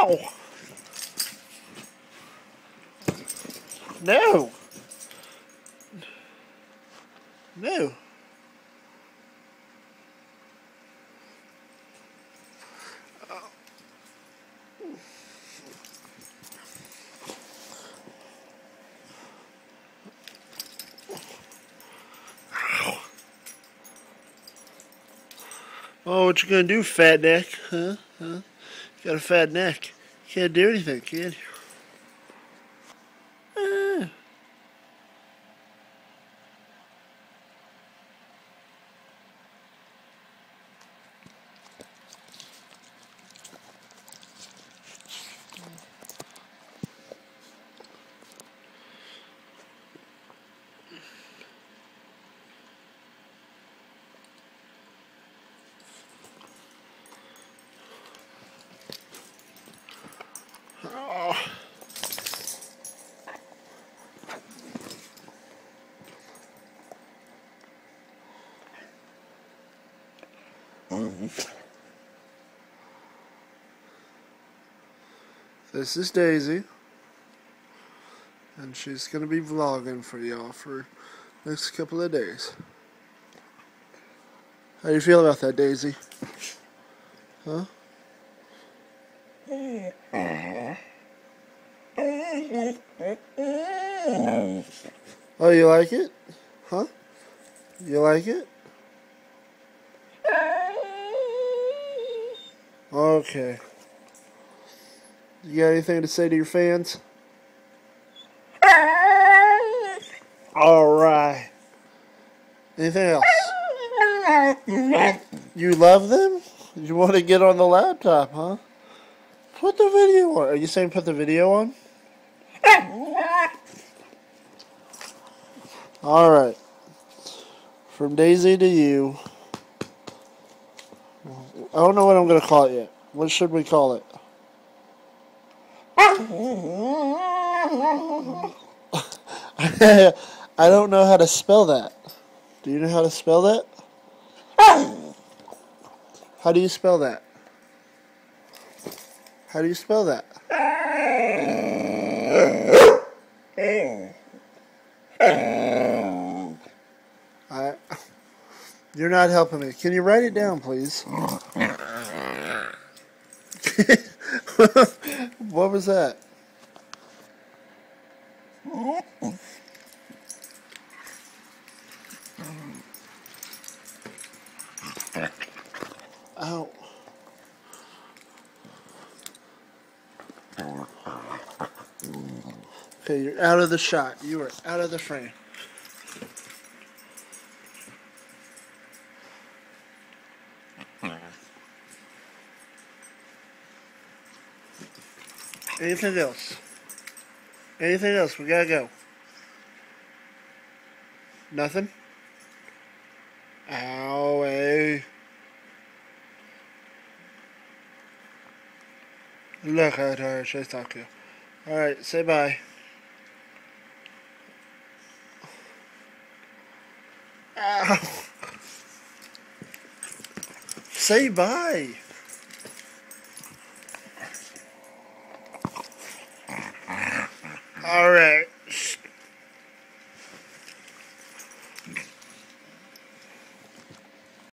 Ow! No! No! Oh, what you gonna do, fat neck? Huh? You got a fat neck. Can't do anything, can you? Oh. This is Daisy, and she's gonna be vlogging for y'all for the next couple of days. How do you feel about that, Daisy? Huh? Oh, you like it? Huh? You like it? Okay. You got anything to say to your fans? Alright. Anything else? You love them? You want to get on the laptop, huh? Put the video on. Are you saying put the video on? Alright. From Daisy to you. I don't know what I'm going to call it yet. What should we call it? I don't know how to spell that. Do you know how to spell that? How do you spell that? How do you spell that? You're not helping me. Can you write it down, please? What was that? Ow. Okay, you're out of the shot. You are out of the frame. Anything else? Anything else? We gotta go. Nothing? Ow, hey. Look at her. She's talking. Alright, say bye. Ow. Say bye. Alright.